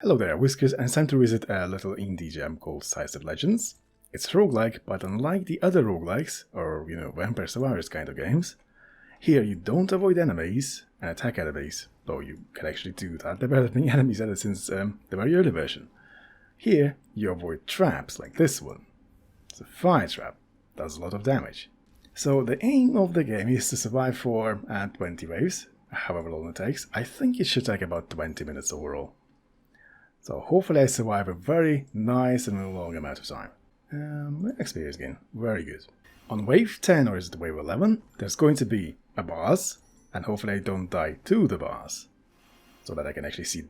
Hello there, Whiskers, and it's time to visit a little indie gem called Sidestep Legends. It's roguelike, but unlike the other roguelikes, or Vampire Survivors kind of games, here you don't avoid enemies and attack enemies, though you can actually do that. They're developing enemies ever since the very early version. Here you avoid traps like this one. It's a fire trap, does a lot of damage. So the aim of the game is to survive for 20 waves, however long it takes. I think it should take about 20 minutes overall. So hopefully I survive a very nice and long amount of time. Experience gain, very good. On wave 10, or is it wave 11, there's going to be a boss, and hopefully I don't die to the boss, so that I can actually see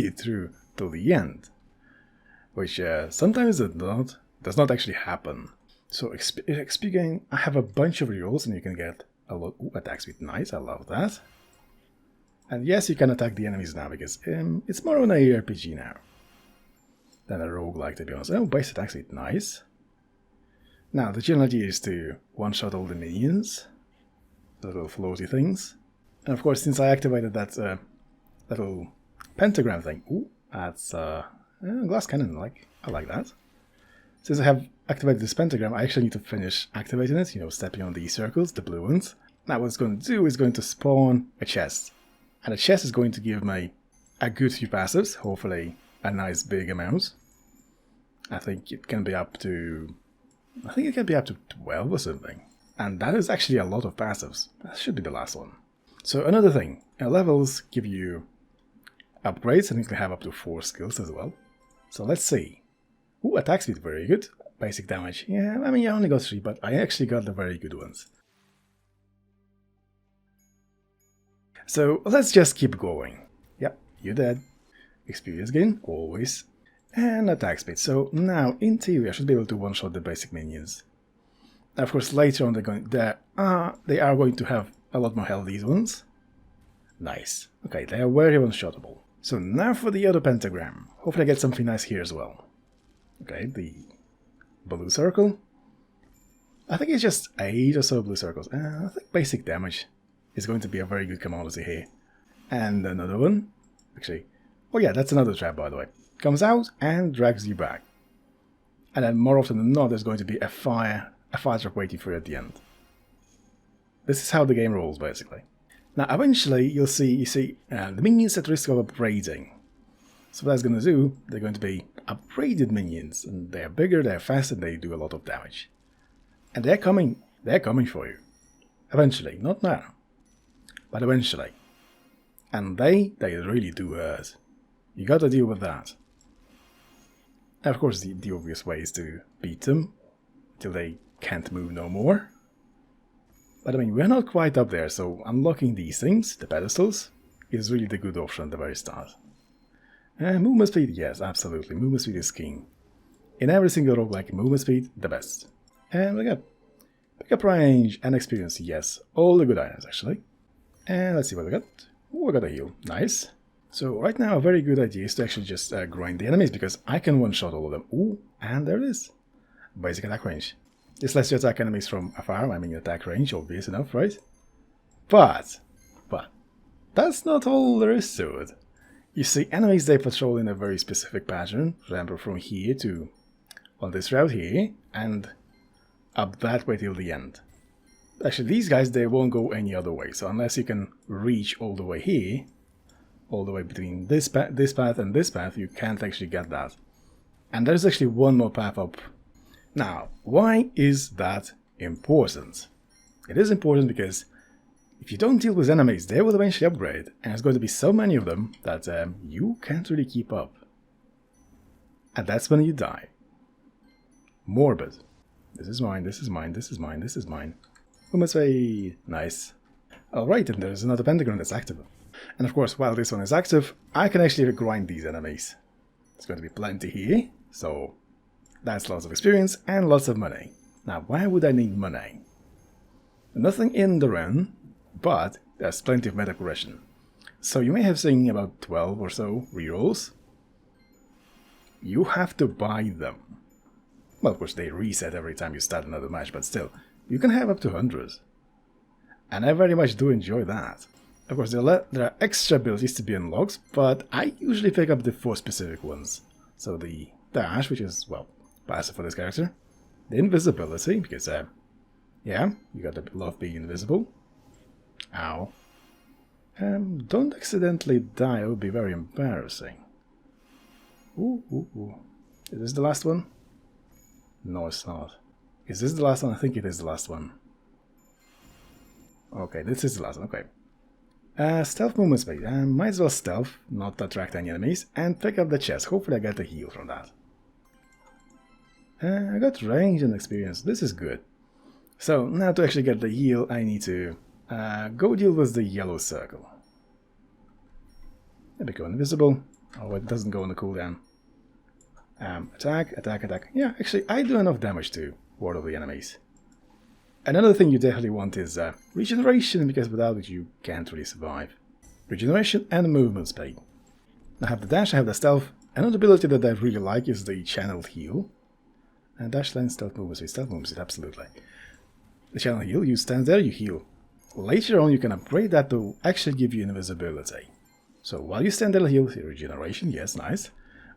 it through till the end. Which sometimes does not actually happen. So XP gain, I have a bunch of rerolls and you can get a lot. Ooh, attack speed, nice, I love that. And yes, you can attack the enemies now, because it's more of an ARPG now than a roguelike, to be honest. Oh, base attack speed, nice. Now, the general idea is to one-shot all the minions, the little floaty things. And of course, since I activated that little pentagram thing, ooh, that's glass cannon, I like that. Since I have activated this pentagram, I actually need to finish activating it, stepping on these circles, the blue ones. Now what it's going to do is going to spawn a chest. And the chest is going to give me a good few passives, hopefully a nice big amount. I think it can be up to 12 or something. And that is actually a lot of passives. That should be the last one. So another thing, levels give you upgrades, and you can have up to 4 skills as well. So let's see. Ooh, attack speed, very good. Basic damage, yeah, I mean, I only got 3, but I actually got the very good ones. So let's just keep going. Yep, you're dead. Experience gain, always. And attack speed. So now, in theory, I should be able to one-shot the basic minions. Now, of course, later on they are going to have a lot more health, these ones. Nice. Okay, they are very one-shottable. So now for the other pentagram. Hopefully I get something nice here as well. Okay, the blue circle. I think it's just 8 or so blue circles. I think basic damage is going to be a very good commodity here. And another one. Actually, oh yeah, that's another trap, by the way. Comes out and drags you back. And then more often than not, there's going to be a fire trap waiting for you at the end. This is how the game rolls, basically. Now, eventually, you see the minions at risk of upgrading. So what that's going to do, they're going to be upgraded minions, and they're bigger, they're faster, they do a lot of damage. And they're coming for you. Eventually, not now, but eventually. And they really do hurt. You gotta deal with that. And of course, the obvious way is to beat them till they can't move no more. But I mean, we're not quite up there, so unlocking these things, the pedestals, is really the good option at the very start. Movement speed, yes, absolutely. Movement speed is king. In every single roguelike, movement speed, the best. And we got pickup range and experience, yes. All the good items, actually. And let's see what we got. Ooh, we got a heal. Nice. So right now, a very good idea is to actually just grind the enemies, because I can one-shot all of them. Ooh, and there it is. Basic attack range. This lets you attack enemies from afar. I mean, attack range, obvious enough, right? But, that's not all there is to it. You see, enemies, they patrol in a very specific pattern. For example, from here to on this route here, and up that way till the end. Actually, these guys, they won't go any other way. So unless you can reach all the way here, all the way between this path and this path, you can't actually get that. And there's actually one more path up. Now, why is that important? It is important because if you don't deal with enemies, they will eventually upgrade, and there's going to be so many of them that you can't really keep up. And that's when you die. Morbid. This is mine, this is mine, this is mine, this is mine. Movement speed. Nice. Alright, and there's another pentagram that's active. And of course, while this one is active, I can actually grind these enemies. There's going to be plenty here, so that's lots of experience and lots of money. Now, why would I need money? Nothing in the run, but there's plenty of meta progression. So you may have seen about 12 or so rerolls. You have to buy them. Well, of course, they reset every time you start another match, but still, you can have up to 100. And I very much do enjoy that. Of course, there are extra abilities to be unlocked, but I usually pick up the 4 specific ones. So the dash, which is, well, passive for this character. The invisibility, because, yeah, you gotta love being invisible. Ow. Don't accidentally die, it would be very embarrassing. Ooh, ooh, ooh. Is this the last one? No, it's not. Is this the last one? I think it is the last one. Okay, this is the last one, okay. Stealth movement speed. Might as well stealth, not attract any enemies, and pick up the chest. Hopefully I get a heal from that. I got range and experience. This is good. So, now to actually get the heal, I need to go deal with the yellow circle. I become invisible. Oh, it doesn't go on the cooldown. Attack, attack, attack. Yeah, actually, I do enough damage to ward off the enemies. Another thing you definitely want is regeneration, because without it you can't really survive. Regeneration and movement speed. I have the dash, I have the stealth. Another ability that I really like is the channeled heal. And dash line, stealth movement speed, absolutely. The channel heal, you stand there, you heal. Later on you can upgrade that to actually give you invisibility. So while you stand there and heal, regeneration, yes, nice.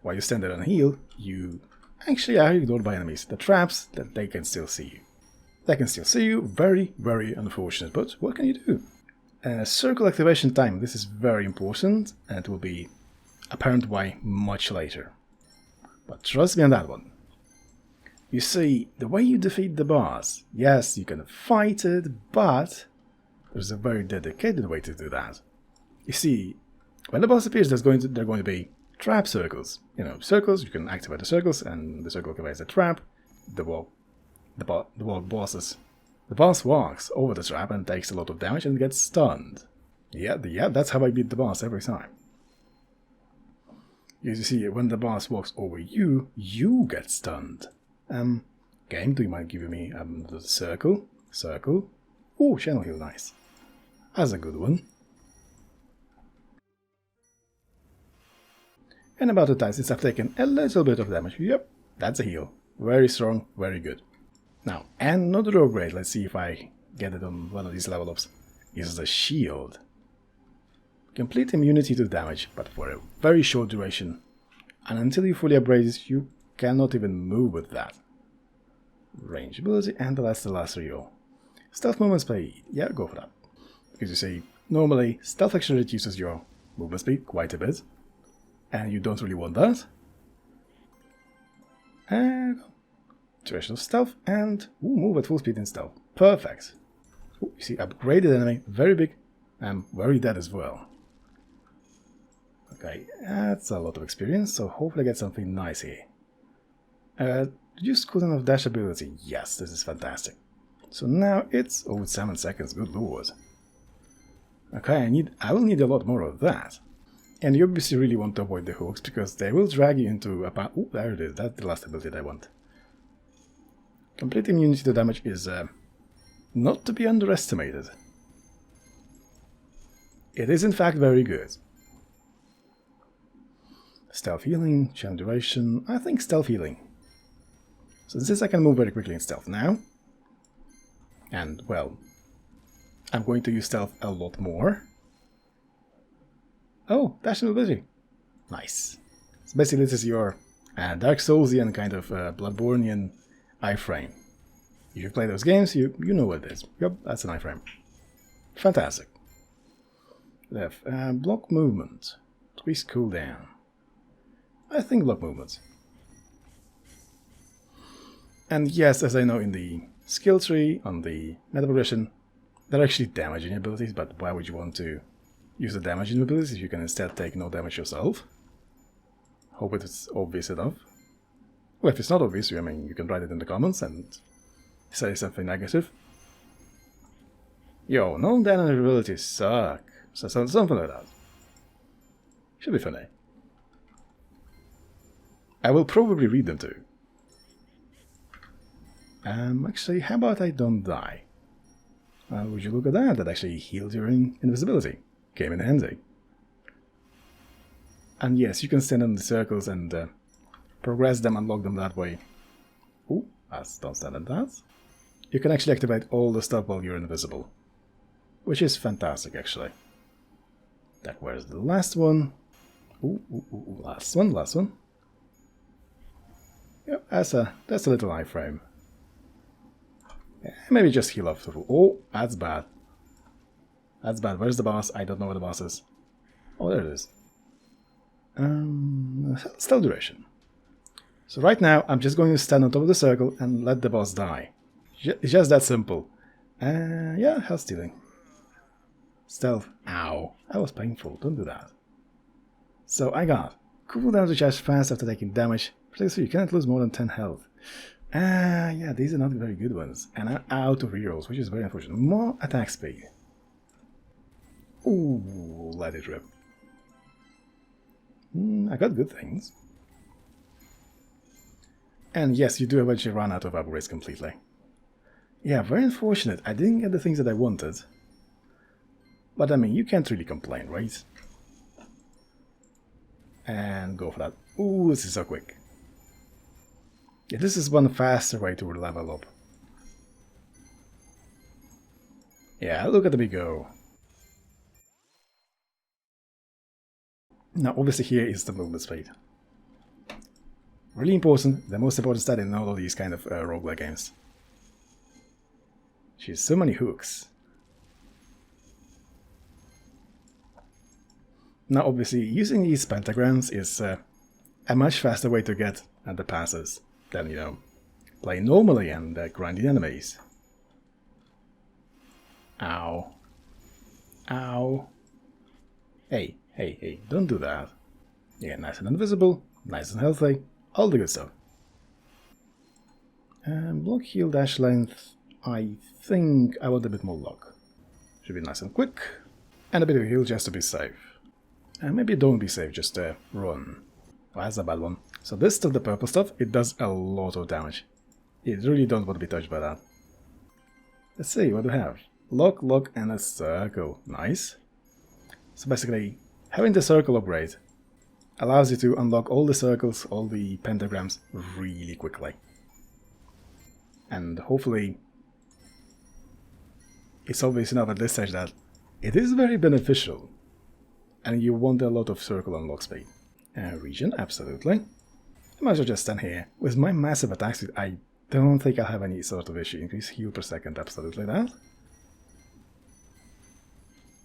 While you stand there and heal, you actually are ignored by enemies. The traps, that they can still see you. They can still see you, very, very unfortunate, but what can you do? Circle activation time, this is very important, and it will be apparent why much later. But trust me on that one. You see, the way you defeat the boss, yes, you can fight it, but there's a very dedicated way to do that. You see, when the boss appears, they're going to be trap circles. You know, circles, you can activate the circles, and the circle activates the trap. The boss walks over the trap and takes a lot of damage and gets stunned. Yeah, that's how I beat the boss every time. You see, when the boss walks over you, you get stunned. Game, do you mind giving me the circle? Circle. Ooh, channel heal, nice. That's a good one. And about the time since I've taken a little bit of damage. Yep, that's a heal. Very strong, very good. Now, another upgrade, let's see if I get it on one of these level ups, is the shield. Complete immunity to damage, but for a very short duration. And until you fully upgrade it, you cannot even move with that. Range ability, and the last reroll. Stealth movement speed, yeah, go for that. Because you see, normally, stealth actually reduces your movement speed quite a bit. And you don't really want that. And traditional stealth, and move at full speed in stealth. Perfect. Ooh, you see, upgraded enemy, very big, and very dead as well. Okay, that's a lot of experience, so hopefully I get something nice here. Reduced cooldown of dash ability. Yes, this is fantastic. So now it's 7 seconds, good lord. Okay, I will need a lot more of that. And you obviously really want to avoid the hooks, because they will drag you into a path. Oh, there it is, that's the last ability that I want. Complete immunity to damage is not to be underestimated. It is in fact very good. Stealth healing, channel duration, I think stealth healing. So since I can move very quickly in stealth now, and well, I'm going to use stealth a lot more. Oh, dash and ability. Nice. So basically this is your Dark Soulsian kind of Bloodbornean iframe. If you play those games, you know what it is. Yep, that's an iframe. Fantastic. Left. Block movement. Increase cooldown. I think block movement. And yes, as I know in the skill tree, on the meta progression, they're actually damaging abilities, but why would you want to use the damaging abilities if you can instead take no damage yourself? Hope it's obvious enough. Well, if it's not obvious, I mean, you can write it in the comments and say something negative. Yo, non-damage abilities suck. So something like that. Should be funny. I will probably read them too. Actually, how about I don't die? Would you look at that? That actually heals your invisibility. Came in handy. And yes, you can stand in the circles and progress them, unlock them that way. Ooh, don't stand in that. You can actually activate all the stuff while you're invisible. Which is fantastic, actually. That was the last one. Last one. Yep, that's a little iframe. Yeah, maybe just heal up. Oh, that's bad. That's bad. Where's the boss? I don't know where the boss is. Oh, there it is. Still duration. So right now, I'm just going to stand on top of the circle and let the boss die. It's just that simple. Yeah, health stealing. Stealth. Ow. That was painful. Don't do that. So I got cooldown to charge fast after taking damage. Protect you cannot lose more than 10 health. Yeah, these are not very good ones. And I'm out of rerolls, which is very unfortunate. More attack speed. Ooh, let it rip. I got good things. And yes, you do eventually run out of upgrades completely. Yeah, very unfortunate. I didn't get the things that I wanted. But I mean, you can't really complain, right? And go for that. Ooh, this is so quick. Yeah, this is one faster way to level up. Yeah, look at the big go. Now, obviously here is the movement speed. Really important, the most important stat in all of these kind of roguelike games. She has so many hooks. Now, obviously, using these pentagrams is a much faster way to get at the passes than, you know, playing normally and grinding enemies. Ow. Ow. Hey, hey, hey, don't do that. You get nice and invisible, nice and healthy, all the good stuff. Block, heal, dash length. I think I want a bit more luck. Should be nice and quick. And a bit of heal just to be safe. And maybe don't be safe, just run. Well, that's a bad one. So this stuff, the purple stuff, it does a lot of damage. You really don't want to be touched by that. Let's see, what do we have? Lock, lock, and a circle. Nice. So basically, having the circle upgrade allows you to unlock all the circles, all the pentagrams really quickly. And hopefully, it's obvious enough at this stage that it is very beneficial. And you want a lot of circle unlock speed. Region, absolutely. I might as well just stand here. With my massive attack speed, I don't think I'll have any sort of issue. Increase heal per second, absolutely that.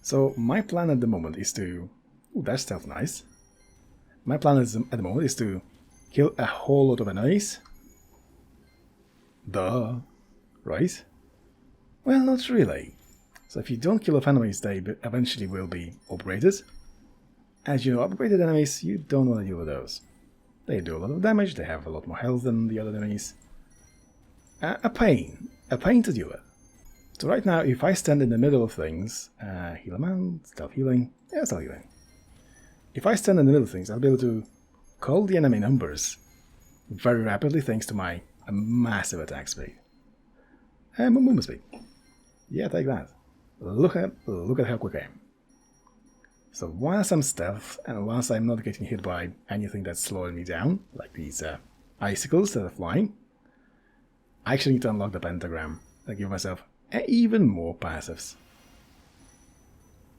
So my plan at the moment is to... Ooh, that's stealth, nice. My plan at the moment is to kill a whole lot of enemies. Duh. Right? Well, not really. So if you don't kill off enemies, they eventually will be upgraded. As you know, upgraded enemies, you don't want to deal with those. They do a lot of damage, they have a lot more health than the other enemies. A pain to deal with. So right now, if I stand in the middle of things, heal a man, stealth healing, yeah, stealth healing. If I stand in the middle of things, I'll be able to call the enemy numbers very rapidly thanks to my massive attack speed. And movement speed. Yeah, take that. Look at how quick I am. So whilst I'm stealth, and whilst I'm not getting hit by anything that's slowing me down, like these icicles that are flying, I actually need to unlock the pentagram and give myself even more passives.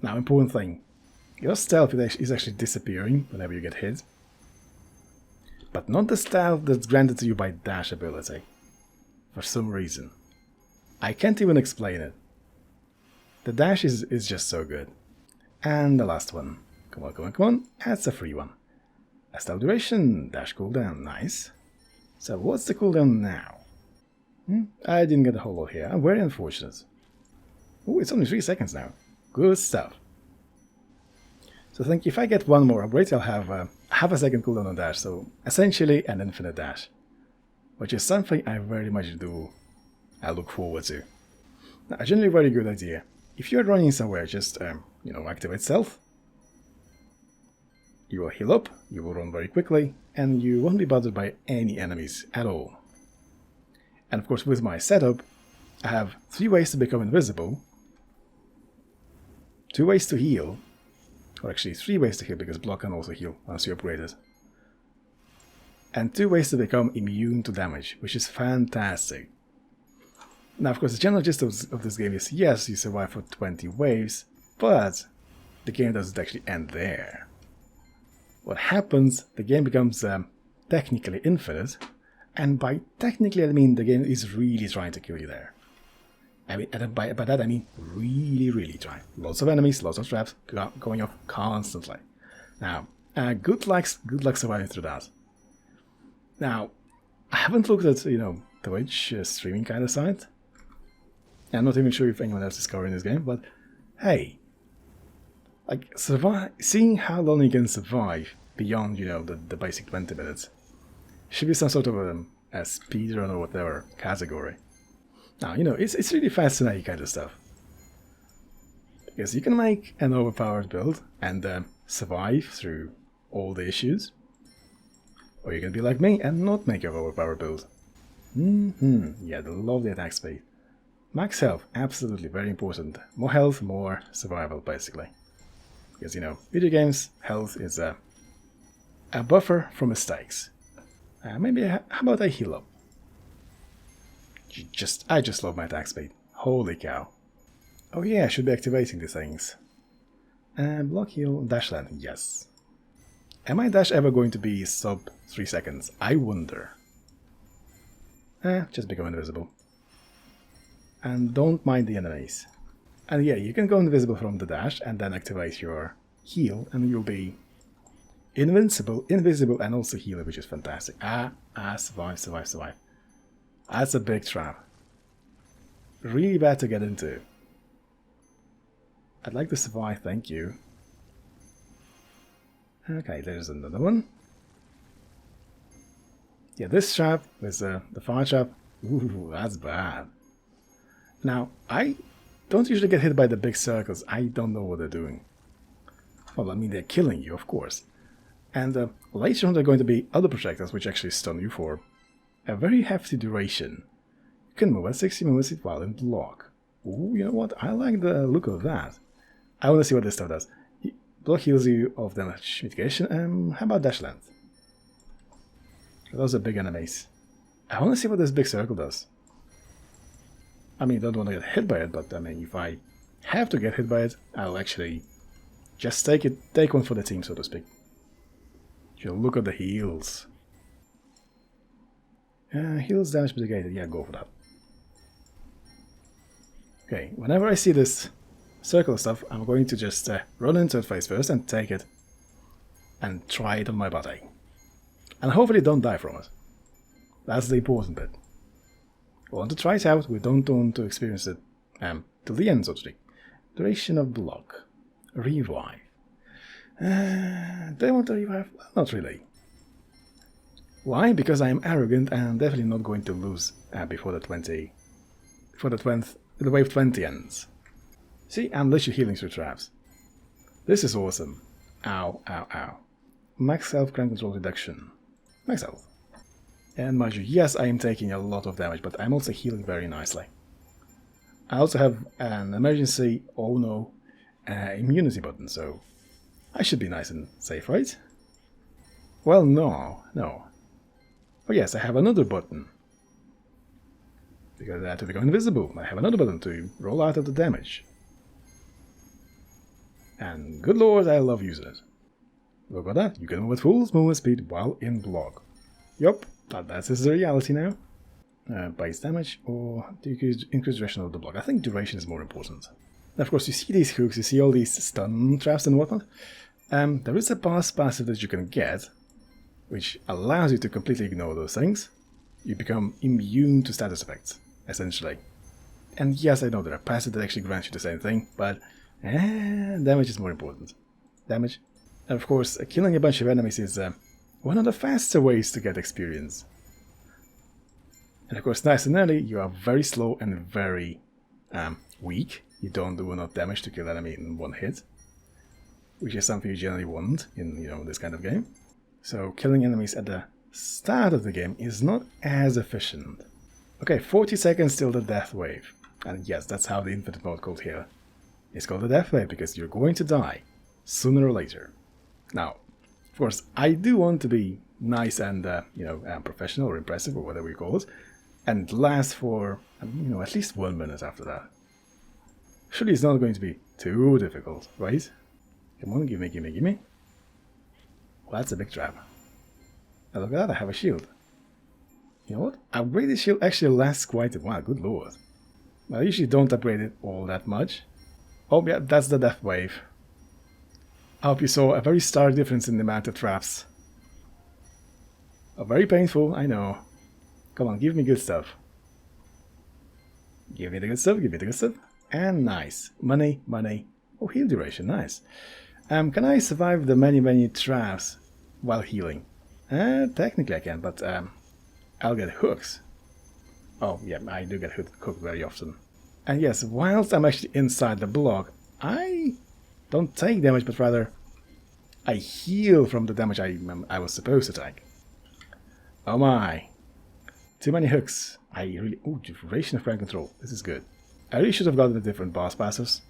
Now, important thing, your stealth is actually disappearing whenever you get hit, but not the stealth that's granted to you by dash ability, for some reason. I can't even explain it. The dash is just so good. And the last one. Come on, come on, come on. That's a free one. A stealth duration, dash cooldown, nice. So what's the cooldown now? I didn't get a whole lot here. I'm very unfortunate. Oh, it's only 3 seconds now. Good stuff. So I think if I get one more upgrade, I'll have half a second cooldown on dash. So essentially an infinite dash. Which is something I very much do. I look forward to. Now, a generally very good idea. If you're running somewhere, just, activate stealth. You will heal up, you will run very quickly, and you won't be bothered by any enemies at all. And of course, with my setup, I have 3 ways to become invisible, 2 ways to heal, or actually 3 ways to heal, because block can also heal once you upgrade it, and 2 ways to become immune to damage, which is fantastic. Now, of course, the general gist of this game is, yes, you survive for 20 waves, but the game doesn't actually end there. What happens, the game becomes technically infinite, and by technically I mean the game is really trying to kill you there. I mean, by that I mean really trying. Lots of enemies, lots of traps going off constantly. Now, good luck surviving through that. Now, I haven't looked at, Twitch streaming kind of site. I'm not even sure if anyone else is covering this game, but hey, like seeing how long you can survive beyond, the basic 20 minutes should be some sort of a speedrun or whatever category. Now, it's really fascinating kind of stuff. Because you can make an overpowered build and survive through all the issues. Or you can be like me and not make an overpowered build. Yeah, the lovely attack speed. Max health, absolutely very important. More health, more survival, basically. Because, video games, health is a buffer for mistakes. Maybe, how about I heal up? I just love my attack speed. Holy cow. Oh yeah, I should be activating these things. Block, heal, dash land, yes. Am my dash ever going to be sub 3 seconds? I wonder. Just become invisible. And don't mind the enemies. And yeah, you can go invisible from the dash and then activate your heal and you'll be invincible, invisible and also healer, which is fantastic. Survive. That's a big trap. Really bad to get into. I'd like to survive, thank you. Okay, there's another one. Yeah, this trap is the fire trap. Ooh, that's bad. Now, I don't usually get hit by the big circles. I don't know what they're doing. Well, I mean, they're killing you, of course. And later on, there are going to be other projectiles which actually stun you for a very hefty duration. You can move at 60 movement speed while in block. Ooh, you know what? I like the look of that. I want to see what this stuff does. Block heals you of damage mitigation. How about dash length? Those are big enemies. I want to see what this big circle does. I mean, I don't want to get hit by it, but I mean, if I have to get hit by it, I'll actually just take one for the team, so to speak. You'll look at the heals. Heals damage mitigated, yeah, go for that. Okay, whenever I see this circle stuff, I'm going to just run into it face first and take it and try it on my body. And hopefully don't die from it. That's the important bit. We want to try it out, we don't want to experience it till the end, so to speak. Duration of block. Revive. Do I want to revive? Well, not really. Why? Because I am arrogant and I'm definitely not going to lose before the wave 20 ends. See, I'm literally healing through traps. This is awesome. Ow, ow, ow. Max health, crime control reduction. Max health. And mind you, yes, I am taking a lot of damage, but I'm also healing very nicely. I also have an emergency, oh no, immunity button, so I should be nice and safe, right? Well, no. Oh yes, I have another button. Because I had to become invisible. I have another button to roll out of the damage. And good lord, I love using it. Look at that, you can move at full movement speed while in block. Yup, that is the reality now. Base damage or increase duration of the block. I think duration is more important. And of course, you see these hooks, you see all these stun traps and whatnot. There is a boss passive that you can get, which allows you to completely ignore those things. You become immune to status effects, essentially. And yes, I know there are passives that actually grant you the same thing, but damage is more important. Damage. And of course, killing a bunch of enemies is one of the faster ways to get experience. And of course, nice and early, you are very slow and very weak. You don't do enough damage to kill an enemy in one hit, which is something you generally want in this kind of game. So killing enemies at the start of the game is not as efficient. Okay, 40 seconds till the death wave. And yes, that's how the infinite mode called here. It's called the death wave because you're going to die sooner or later. Now, of course, I do want to be nice and professional or impressive or whatever you call it, and last for at least 1 minute after that. Surely it's not going to be too difficult, right? Come on, gimme, gimme, gimme. Well, that's a big trap. Now look at that, I have a shield. You know what? Upgraded shield actually lasts quite a while, good lord. I usually don't upgrade it all that much. Oh yeah, that's the death wave. I hope you saw a very stark difference in the amount of traps. Oh, very painful, I know. Come on, give me good stuff. Give me the good stuff, give me the good stuff. And nice. Money, money. Oh, heal duration, nice. Can I survive the many traps while healing? Technically I can, but I'll get hooks. Oh, yeah, I do get hooked very often. And yes, whilst I'm actually inside the block, I don't take damage, but rather I heal from the damage I was supposed to take. Oh my. Too many hooks. Ooh, duration of rank control. This is good. I really should have gotten a different boss passive.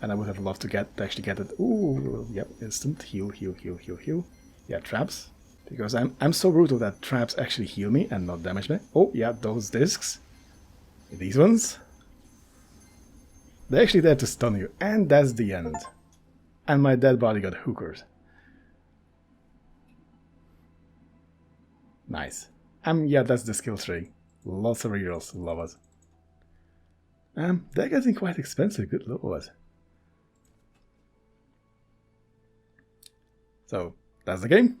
And I would have loved to actually get it. Ooh, yep, instant. Heal, heal, heal, heal, heal. Yeah, traps. Because I'm so brutal that traps actually heal me and not damage me. Oh, yeah, those discs. These ones. They're actually there to stun you. And that's the end. And my dead body got hookered. Nice. Yeah, that's the skill tree. Lots of rerolls, love it. They're getting quite expensive, good lord. So, that's the game.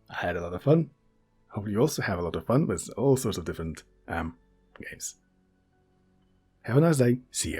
I had a lot of fun. Hope you also have a lot of fun with all sorts of different games. Have a nice day. See ya.